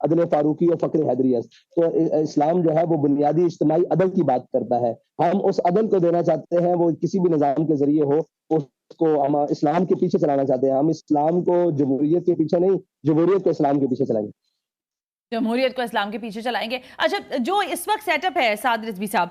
عدل فاروقی اور فخر حیدری است. تو اسلام جو ہے وہ بنیادی اجتماعی عدل کی بات کرتا ہے. ہم اس عدل کو دینا چاہتے ہیں, وہ کسی بھی نظام کے ذریعے ہو, اس کو ہم اسلام کے پیچھے چلانا چاہتے ہیں. ہم اسلام کو جمہوریت کے پیچھے نہیں, جمہوریت کو اسلام کے پیچھے چلائیں گے. جمہوریت کو اسلام کے پیچھے چلائیں گے. اچھا, جو اس وقت سیٹ اپ ہے سعد رضوی صاحب,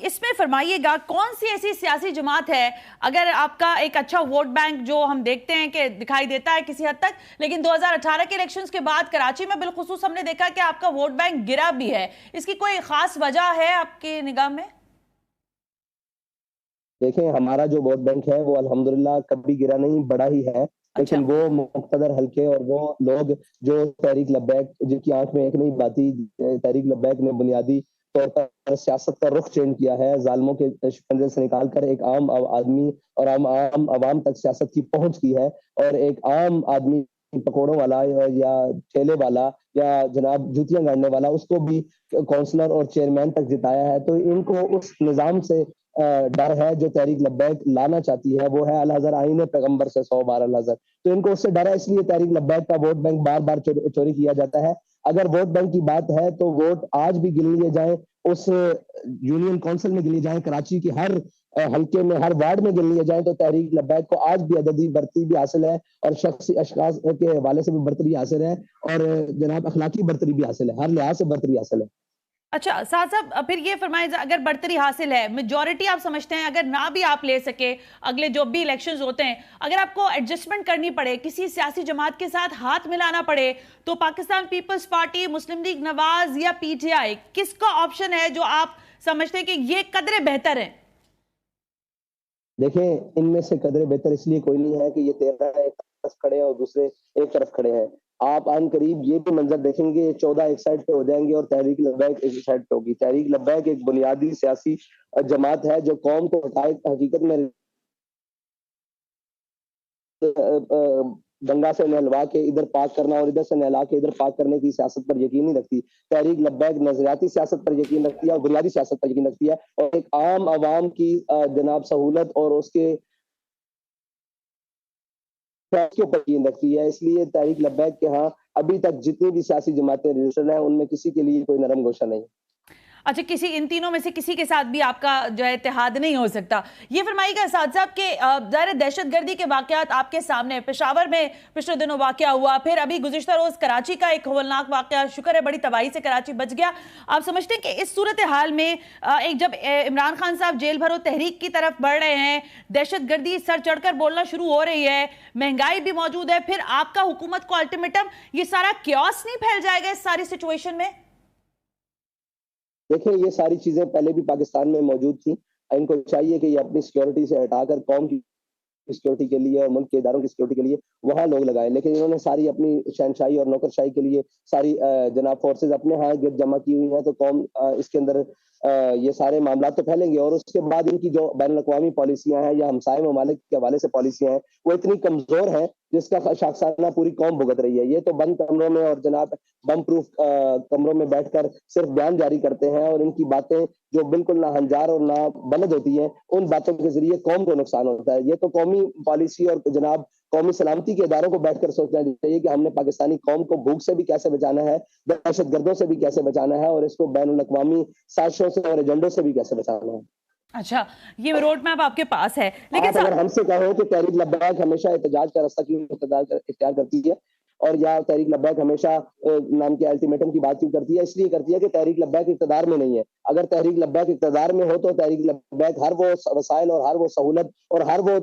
اس میں فرمائیے گا کون سی ایسی سیاسی جماعت ہے, اگر آپ کا ایک اچھا ووٹ بینک جو ہم دیکھتے ہیں کہ دکھائی دیتا ہے کسی حد تک, لیکن 2018 کے الیکشنز کے بعد کراچی میں بالخصوص ہم نے دیکھا کہ آپ کا ووٹ بینک گرا بھی ہے, اس کی کوئی خاص وجہ ہے آپ کی نگاہ میں؟ دیکھیں, ہمارا جو ووٹ بینک ہے وہ الحمدللہ کبھی گرا نہیں, بڑا ہی ہے. لیکن وہ مقتدر حلقے اور وہ لوگ جو تحریک لبیک, جن کی آنکھ میں ایک نہیں باتی, تحریک لبیک نے بنیادی طور پر سیاست کا رخ چینج کیا ہے, ظالموں کے شکنجے سے نکال کر ایک عام آدمی اور عام عوام تک سیاست کی پہنچ کی ہے, اور ایک عام آدمی پکوڑوں والا یا ٹھیلے والا یا جناب جوتیاں گاڑنے والا, اس کو بھی کونسلر اور چیئرمین تک جتایا ہے. تو ان کو اس نظام سے ڈر ہے جو تحریک لبیک لانا چاہتی ہے, وہ ہے الحضر آئین پیغمبر سے 100 بار الحضر. تو ان کو اس سے ڈر ہے, اس لیے تحریک لبیک کا ووٹ بینک بار بار چوری کیا جاتا ہے. اگر ووٹ بینک کی بات ہے تو ووٹ آج بھی گن لیے جائیں, اس یونین کونسل میں گن لیے جائیں, کراچی کے ہر حلقے میں, ہر وارڈ میں گن لیے جائیں, تو تحریک لبیک کو آج بھی عددی برتری بھی حاصل ہے, اور شخصی اشخاص کے حوالے سے بھی برتری حاصل ہے, اور جناب اخلاقی برتری بھی حاصل ہے, ہر لحاظ سے برتری حاصل ہے. اچھا سعد صاحب, پھر یہ فرمائیں, اگر برتری حاصل ہے, میجورٹی آپ سمجھتے ہیں اگر نہ بھی آپ لے سکے, اگلے جو بھی الیکشنز ہوتے ہیں, اگر آپ کو ایڈجسٹمنٹ کرنی پڑے, کسی سیاسی جماعت کے ساتھ ہاتھ ملانا پڑے, تو پاکستان پیپلز پارٹی, مسلم لیگ نواز یا پی ٹی آئی, کس کا آپشن ہے جو آپ سمجھتے ہیں کہ یہ قدرے بہتر ہیں؟ دیکھیں, ان میں سے قدرے بہتر اس لیے کوئی نہیں ہے کہ یہ 13 ایک طرف کھڑے ہیں اور دوسرے ایک طرف کھڑے ہیں. آپ عن قریب یہ بھی منظر دیکھیں گے, 14 ایک سائڈ پہ ہو جائیں گے اور تحریک لبیک ایک سائڈ پہ ہوگی. تحریک لبیک ایک بنیادی سیاسی جماعت ہے جو قوم کو حقیقت میں گنگا سے نہلوا کے ادھر پاک کرنا اور ادھر سے نہلا کے ادھر پاک کرنے کی سیاست پر یقین نہیں رکھتی. تحریک لبیک نظریاتی سیاست پر یقین رکھتی ہے اور بنیادی سیاست پر یقین رکھتی ہے, اور ایک عام عوام کی جناب سہولت اور اس کے اوپر یقین رکھتی ہے. اس لیے تحریک لبیک کے ہاں ابھی تک جتنی بھی سیاسی جماعتیں رجسٹرڈ ہیں, ان میں کسی کے لیے کوئی نرم گوشہ نہیں. اچھا, ان تینوں میں سے کسی کے ساتھ بھی آپ کا جو ہے اتحاد نہیں ہو سکتا. یہ فرمائیے گا سعد صاحب کہ ظاہر دہشت گردی کے واقعات آپ کے سامنے, پشاور میں پچھلے دنوں واقعہ ہوا, پھر ابھی گزشتہ روز کراچی کا ایک ہولناک واقعہ, شکر ہے بڑی تباہی سے کراچی بچ گیا. آپ سمجھتے ہیں کہ اس صورتحال میں ایک جب عمران خان صاحب جیل بھرو تحریک کی طرف بڑھ رہے ہیں, دہشت گردی سر چڑھ کر بولنا شروع ہو رہی ہے, مہنگائی بھی موجود ہے, پھر آپ کا حکومت کو الٹیمیٹم, یہ سارا کیوس نہیں پھیل جائے گا اس ساری سچویشن میں؟ دیکھیں, یہ ساری چیزیں پہلے بھی پاکستان میں موجود تھیں. ان کو چاہیے کہ یہ اپنی سیکیورٹی سے ہٹا کر قوم کی سیکیورٹی کے لیے اور ملک کے اداروں کی سیکیورٹی کے لیے وہاں لوگ لگائیں, لیکن انہوں نے ساری اپنی شہنشاہی اور نوکرشاہی کے لیے ساری جناب فورسز اپنے ہاں گرد جمع کی ہوئی ہیں. تو قوم اس کے اندر یہ سارے معاملات تو پھیلیں گے, اور اس کے بعد ان کی جو بین الاقوامی پالیسیاں ہیں یا ہمسائے ممالک کے حوالے سے پالیسیاں ہیں, وہ اتنی کمزور ہیں جس کا شاخسانہ پوری قوم بھگت رہی ہے. یہ تو بند کمروں میں اور جناب بم پروف کمروں میں بیٹھ کر صرف بیان جاری کرتے ہیں, اور ان کی باتیں جو بالکل نہ ہنجار اور نہ بلد ہوتی ہیں, ان باتوں کے ذریعے قوم کو نقصان ہوتا ہے. یہ تو قومی پالیسی اور جناب قومی سلامتی کے اداروں کو بیٹھ کر سوچنا چاہیے کہ ہم نے پاکستانی قوم کو بھوک سے بھی کیسے بچانا ہے, دہشت گردوں سے بھی کیسے بچانا ہے, اور اس کو بین الاقوامی سازشوں سے اور ایجنڈوں سے بھی کیسے بچانا ہے. اچھا, یہ روڈ میپ آپ کے پاس ہے, لیکن آپ اگر ہم سے کہو کہ تحریک لبیک ہمیشہ احتجاج کا راستہ کیوں اختیار کرتی ہے, اور یا تحریک لبیک ہمیشہ نام کے الٹیمیٹم کی بات کیوں کرتی ہے, اس لیے کرتی ہے کہ تحریک لبیک اقتدار میں نہیں ہے. اگر تحریک لبیک اقتدار میں ہو تو تحریک لبیک ہر وہ وسائل اور ہر وہ سہولت اور ہر وہ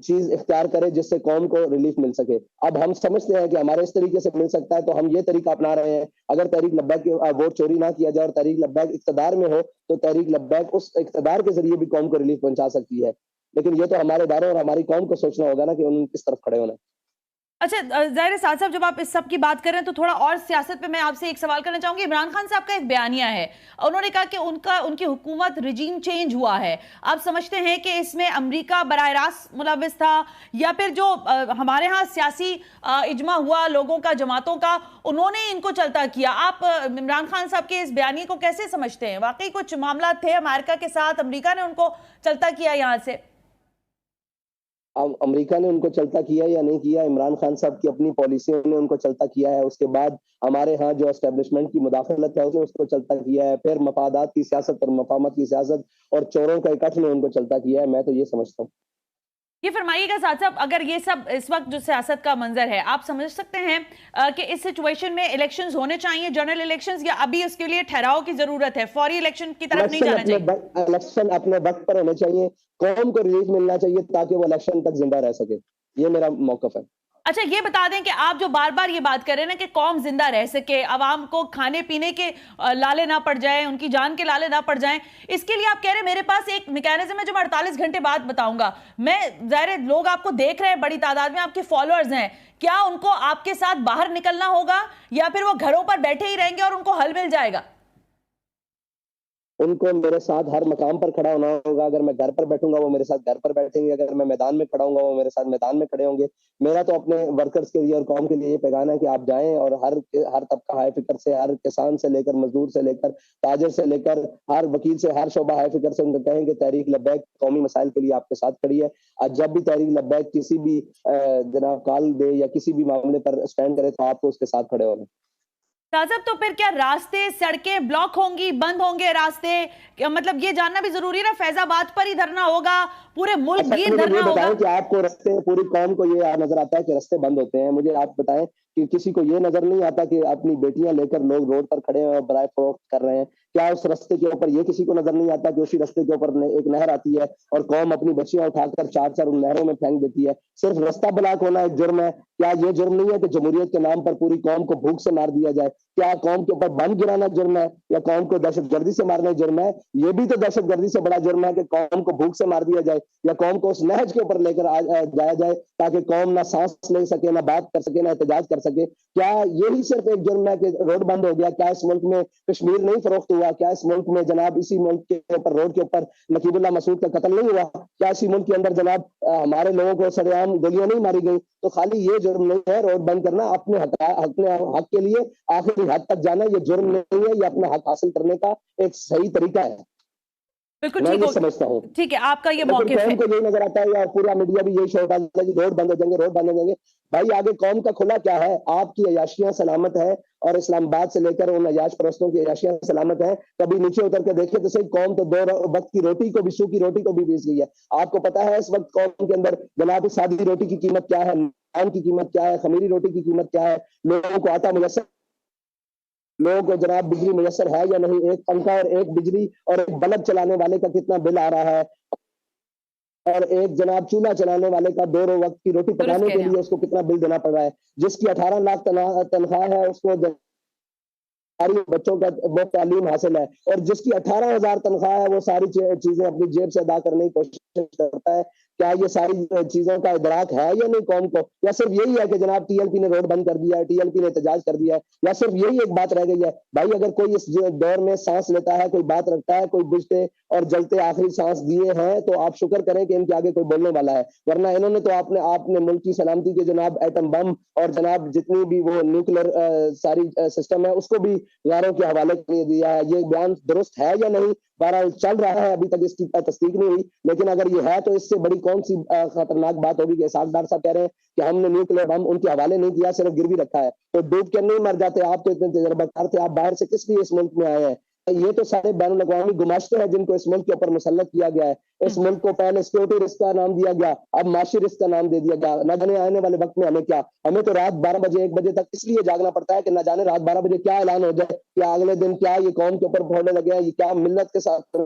چیز اختیار کرے جس سے قوم کو ریلیف مل سکے. اب ہم سمجھتے ہیں کہ ہمارے اس طریقے سے مل سکتا ہے, تو ہم یہ طریقہ اپنا رہے ہیں. اگر تحریک لبیک کے ووٹ چوری نہ کیا جائے اور تحریک لبیک اقتدار میں ہو, تو تحریک لبیک اس اقتدار کے ذریعے بھی قوم کو ریلیف پہنچا سکتی ہے. لیکن یہ تو ہمارے اداروں اور ہماری قوم کو سوچنا ہوگا نا کہ انہوں نے کس طرف کھڑے ہونا. اچھا ظاہر سعد صاحب, جب آپ اس سب کی بات کر رہے ہیں تو تھوڑا اور سیاست پہ میں آپ سے ایک سوال کرنا چاہوں گی. عمران خان صاحب کا ایک بیانیہ ہے, انہوں نے کہا کہ ان کی حکومت رجیم چینج ہوا ہے. آپ سمجھتے ہیں کہ اس میں امریکہ براہ راست ملوث تھا, یا پھر جو ہمارے ہاں سیاسی اجماع ہوا لوگوں کا, جماعتوں کا, انہوں نے ان کو چلتا کیا؟ آپ عمران خان صاحب کے اس بیانیے کو کیسے سمجھتے ہیں؟ واقعی کچھ معاملات تھے امریکہ کے ساتھ, امریکہ نے ان کو چلتا کیا یہاں سے؟ امریکہ نے ان کو چلتا کیا یا نہیں کیا، عمران خان صاحب کی اپنی پالیسیوں نے ان کو چلتا کیا ہے، اس کے بعد ہمارے ہاں جو اسٹیبلشمنٹ کی مداخلت ہے اس کو چلتا کیا ہے، پھر مفادات کی سیاست اور مفاہمت کی سیاست اور چوروں کا اکٹھ نے ان کو چلتا کیا ہے. میں تو یہ سمجھتا ہوں. یہ فرمائیے گا صاحب، اگر یہ سب اس وقت جو سیاست کا منظر ہے، آپ سمجھ سکتے ہیں کہ اس سچویشن میں الیکشنز ہونے چاہیے، جنرل الیکشنز، یا ابھی اس کے لیے ٹھہراؤ کی ضرورت ہے، فوری الیکشن کی طرف نہیں جانا چاہیے؟ الیکشن اپنے وقت پر ہونے چاہیے، قوم کو ریلیف ملنا چاہیے تاکہ وہ الیکشن تک زندہ رہ سکے. یہ میرا موقف ہے. اچھا یہ بتا دیں کہ آپ جو بار بار یہ بات کر رہے ہیں نا کہ قوم زندہ رہ سکے، عوام کو کھانے پینے کے لالے نہ پڑ جائیں، ان کی جان کے لالے نہ پڑ جائیں، اس کے لیے آپ کہہ رہے ہیں میرے پاس ایک میکینزم ہے جو میں 48 گھنٹے بعد بتاؤں گا. میں ظاہر لوگ آپ کو دیکھ رہے ہیں، بڑی تعداد میں آپ کے فالوورز ہیں، کیا ان کو آپ کے ساتھ باہر نکلنا ہوگا یا پھر وہ گھروں پر بیٹھے ہی رہیں گے اور ان کو حل مل جائے گا؟ ان کو میرے ساتھ ہر مقام پر کھڑا ہونا ہوگا. اگر میں گھر پر بیٹھوں گا وہ میرے ساتھ گھر پر بیٹھیں گے، اگر میں میدان میں کھڑا ہوں گا وہ میرے ساتھ میدان میں کھڑے ہوں گے. میرا تو اپنے ورکرز کے لیے اور قوم کے لیے یہ پیغام ہے کہ آپ جائیں اور ہر طبقہ ہائے فکر سے، ہر کسان سے لے کر مزدور سے لے کر تاجر سے لے کر ہر وکیل سے، ہر شعبہ ہائے فکر سے ان کو کہیں کہ تحریک لبیک قومی مسائل کے لیے آپ کے ساتھ کھڑی ہے. جب بھی تحریک لبیک کسی بھی جناب کال دے یا کسی بھی معاملے پر اسٹینڈ کرے تو آپ کو اس کے ساتھ کھڑے ہونا. صاحب تو پھر کیا راستے، سڑکیں بلاک ہوں گی، بند ہوں گے راستے؟ مطلب یہ جاننا بھی ضروری ہے نا، فیض آباد پر ہی دھرنا ہوگا، پورے ملک گیر دھرنا ہوگا؟ بتائیں کہ آپ کو رستے، پوری قوم کو یہ نظر آتا ہے کہ رستے بند ہوتے ہیں. مجھے آپ بتائیں کہ کسی کو یہ نظر نہیں آتا کہ اپنی بیٹیاں لے کر لوگ روڈ پر کھڑے ہیں اور برائے فروخت کر رہے ہیں؟ کیا اس رستے کے اوپر یہ کسی کو نظر نہیں آتا کہ اسی رستے کے اوپر ایک نہر آتی ہے اور قوم اپنی بچیاں اٹھا کر چار ان نہروں میں پھینک دیتی ہے؟ صرف رستہ بلاک ہونا ایک جرم ہے. کیا یہ جرم نہیں ہے کہ جمہوریت کے نام پر پوری قوم کو بھوک سے مار دیا جائے؟ کیا قوم کے اوپر بم گرانا جرم ہے یا قوم کو دہشت گردی سے مارنا جرم ہے؟ یہ بھی تو دہشت گردی سے بڑا جرم ہے کہ قوم کو بھوک سے مار دیا جائے یا قوم کو اس نہج کے اوپر لے کر جایا جائے تاکہ قوم نہ سانس لے سکے، نہ بات کر سکے، نہ احتجاج کر سکے. کیا یہی صرف ایک جرم ہے کہ روڈ بند ہو گیا؟ کیا اس ملک میں کشمیر نہیں فروخت ہوا؟ کیا اس ملک میں جناب اسی ملک کے اوپر روڈ کے اوپر نقیب اللہ مسعود کا قتل نہیں ہوا؟ کیا اسی ملک کے اندر جناب ہمارے لوگوں کو سر عام گولیاں نہیں ماری گئی؟ تو خالی یہ جرم نہیں ہے روڈ بند کرنا. اپنے حق کے لیے آخری حد تک جانا یہ جرم نہیں ہے، یہ اپنا حق حاصل کرنے کا ایک صحیح طریقہ ہے. بالکل میں یہ سمجھتا ہوں. ٹھیک ہے، آپ کا یہ موقف ہے. قوم کو یہی نظر آتا ہے یا پورا میڈیا بھی یہی شو ڈالتا ہے کہ روڈ بند ہو جائیں گے، روڈ بند ہو جائیں گے. بھائی آگے قوم کا کھلا کیا ہے؟ آپ کی عیاشیاں سلامت ہے اور اسلام آباد سے لے کر ان عیاش پرستوں کی عیاشیاں سلامت ہیں. کبھی نیچے اتر کے دیکھیں تو صحیح، قوم تو دو وقت کی روٹی کو بھی، سوکھی روٹی کو بھی بیچ گئی ہے. آپ کو پتا ہے اس وقت قوم کے اندر جناب سادی روٹی کی قیمت کیا ہے، نان کی قیمت کیا ہے، خمیری روٹی کی قیمت کیا ہے، لوگوں کو آٹا میسر، لوگوں کو جناب بجلی میسر ہے یا نہیں؟ ایک پنکھا اور ایک بجلی اور ایک بلب چلانے والے کا کتنا بل آ رہا ہے اور ایک جناب چولہا چلانے والے کا 2 وقت کی روٹی پکانے کے لیے اس کو کتنا بل دینا پڑ رہا ہے. جس کی 18 لاکھ تنخواہ ہے اس کو ساری بچوں کا وہ تعلیم حاصل ہے، اور جس کی 18,000 تنخواہ ہے وہ ساری چیزیں اپنی جیب سے ادا کرنے کی کوشش کرتا ہے. کیا یہ ساری چیزوں کا ادراک ہے یا نہیں قوم کو؟ یا صرف یہی ہے کہ جناب ٹی ایل پی نے روڈ بند کر دیا ہے، ٹی ایل پی نے احتجاج کر دیا ہے، یا صرف یہی ایک بات رہ گئی ہے؟ بھائی اگر کوئی اس دور میں سانس لیتا ہے، کوئی بات رکھتا ہے، کوئی بجھتے اور جلتے آخری سانس دیے ہیں تو آپ شکر کریں کہ ان کے آگے کوئی بولنے والا ہے. ورنہ انہوں نے تو آپ نے ملک کی سلامتی کے جناب ایٹم بم اور جناب جتنی بھی وہ نیوکلیر ساری سسٹم ہے اس کو بھی غیروں کے حوالے کر دیا ہے. یہ بیان درست ہے یا نہیں؟ بہرحال چل رہا ہے، ابھی تک اس کی تصدیق نہیں ہوئی، لیکن اگر یہ ہے تو اس سے بڑی کون سی خطرناک بات ہوگی کہ اسحاق ڈار صاحب کہہ رہے ہیں کہ ہم نے نیوکلیر بم ان کے حوالے نہیں کیا، صرف گروی رکھا ہے. تو ڈوب کے نہیں مر جاتے؟ آپ تو اتنے تجربہ کار تھے، آپ باہر سے کس لیے اس ملک میں آئے ہیں؟ یہ تو سارے بین الاقوامی گماشتے ہیں جن کو اس ملک کے اوپر مسلط کیا گیا ہے. اس ملک کو پہلے سیکورٹی رسک کا نام دیا گیا، اب معاشی رسک کا نام دے دیا گیا. نہ جانے آنے والے وقت میں ہمیں کیا، ہمیں تو رات 12 بجے 1 بجے تک اس لیے جاگنا پڑتا ہے کہ نہ جانے رات 12 بجے کیا اعلان ہو جائے، کیا اگلے دن کیا یہ قوم کے اوپر پھوڑنے لگے ہیں، یہ کیا ملت کے ساتھ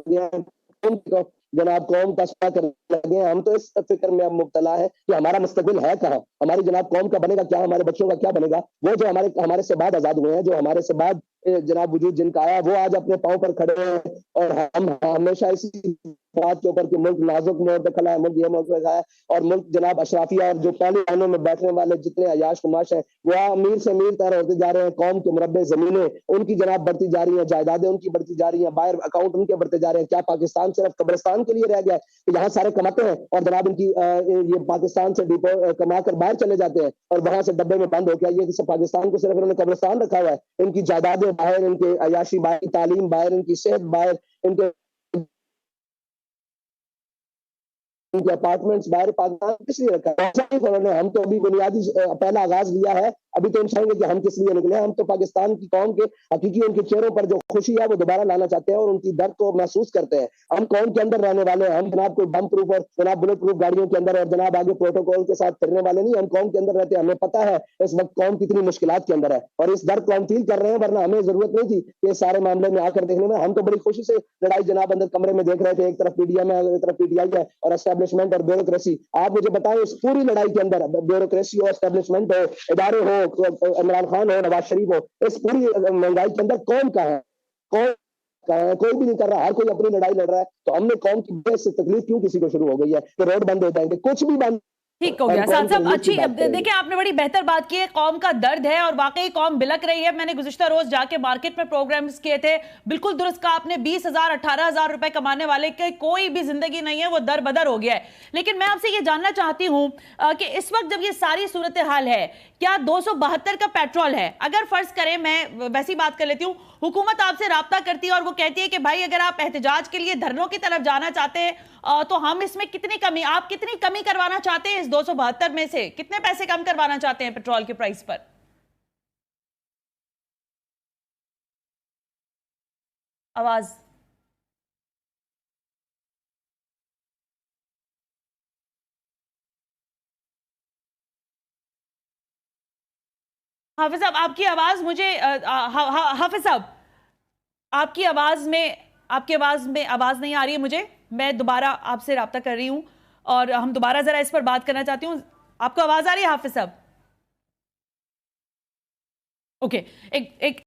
جناب قوم کا سفا کرنے لگے ہیں. ہم تو اس فکر میں اب مبتلا ہے کہ ہمارا مستقبل ہے کہاں، ہماری جناب قوم کا بنے گا کیا، ہمارے بچوں کا کیا بنے گا. وہ جو ہمارے سے بعد آزاد ہوئے ہیں، جو ہمارے سے بعد جناب وجود جن کا آیا، وہ آج اپنے پاؤں پر کھڑے ہیں اور ہم ہمیشہ اسی بات کے اوپر کہ ملک نازک موڑ پہ کھڑا ہے، ملک یہ موقع ہے، اور ملک جناب اشرافیہ اور جو پہلی لائنوں میں بیٹھنے والے جتنے عیاش کماش ہیں وہ امیر سے امیر تر ہوتے جا رہے ہیں. قوم کے مربع زمینیں ان کی جناب بڑھتی جا رہی ہیں، جائیدادیں ان کی بڑھتی جا رہی ہیں، باہر اکاؤنٹ ان کے بڑھتے جا رہے ہیں. کیا پاکستان صرف قبرستان کے لیے رہ گیا ہے کہ یہاں سارے کماتے ہیں اور جناب ان کی یہ پاکستان سے کما کر باہر چلے جاتے ہیں اور وہاں سے ڈبے میں بند ہو گیا؟ یہ پاکستان کو صرف انہوں نے قبرستان رکھا ہوا ہے؟ ان کی جائیدادیں باہر، ان کے عیاشی باہر، تعلیم باہر، ان کی صحت باہر، ان کے ان کے اپارٹمنٹس باہر پاکستان کس لیے رکھا ہے؟ ہم تو ابھی بنیادی پہلا آغاز لیا ہے، ابھی تو ہم چاہیں گے کہ ہم کس لیے نکلے ہیں۔ ہم تو پاکستان کی قوم کے حقیقی ان کے چہروں پر جو خوشی ہے وہ دوبارہ لانا چاہتے ہیں اور ان کی درد کو محسوس کرتے ہیں۔ ہم قوم کے اندر رہنے والے ہیں، ہم جناب کوئی بم پروف اور جناب بلٹ پروف گاڑیوں کے اندر اور جناب آگے پروٹوکول کے ساتھ پھرنے والے نہیں، ہم قوم کے اندر رہتے ہیں۔ ہمیں پتہ ہے اس وقت قوم کتنی مشکلات کے اندر ہے اور اس درد کو ہم فیل کر رہے ہیں، ورنہ ہمیں ضرورت نہیں تھی کہ اس سارے معاملے میں آ کر دیکھنے میں۔ ہم تو بڑی خوشی سے لڑائی جناب اندر کمرے میں دیکھ رہے تھے، ایک طرف پی ڈی ایم ہے، ایک طرف پی ٹی آئی ہے اور اسٹیبلشمنٹ اور بیوروکریسی۔ آپ مجھے بتائیں اس پوری لڑائی کے اندر بیوروکریسی ہو، اسٹیبلشمنٹ ہو، ادارے ہو، عمران خان ہو، نواز شریف ہو، اس پوری مہنگائی کے اندر کون کا ہے؟ کون کا ہے؟ کوئی بھی نہیں کر رہا، ہر کوئی اپنی لڑائی لڑ رہا ہے۔ تو ہم نے قوم کی بے سے تکلیف کیوں کسی کو شروع ہو گئی ہے کہ روڈ بند ہو جائیں گے؟ کچھ بھی بند ٹھیک ہو گیا سعد صاحب، اچھی دیکھیں آپ نے بڑی بہتر بات کی ہے، قوم کا درد ہے اور واقعی قوم بلک رہی ہے۔ میں نے گزشتہ روز جا کے مارکیٹ میں پروگرامز کیے تھے، بالکل درست کہا آپ نے، 20,000 18,000 روپے کمانے والے کے کوئی بھی زندگی نہیں ہے، وہ در بدر ہو گیا ہے۔ لیکن میں آپ سے یہ جاننا چاہتی ہوں کہ اس وقت جب یہ ساری صورتحال ہے، کیا 272 کا پیٹرول ہے؟ اگر فرض کریں، میں ویسی بات کر لیتی ہوں، حکومت آپ سے رابطہ کرتی ہے اور وہ کہتی ہے کہ بھائی اگر آپ احتجاج کے لیے دھرنوں کی طرف جانا چاہتے ہیں تو ہم اس میں آپ کتنی کمی کروانا چاہتے ہیں؟ اس 272 میں سے کتنے پیسے کم کروانا چاہتے ہیں پیٹرول کے پرائس پر؟ آواز حافظ صاحب، آپ کی آواز مجھے حافظ صاحب، آپ کی آواز میں آواز نہیں آ رہی ہے مجھے۔ میں دوبارہ آپ سے رابطہ کر رہی ہوں اور ہم دوبارہ ذرا اس پر بات کرنا چاہتی ہوں۔ آپ کو آواز آ رہی ہے حافظ صاحب؟ اوکے، ایک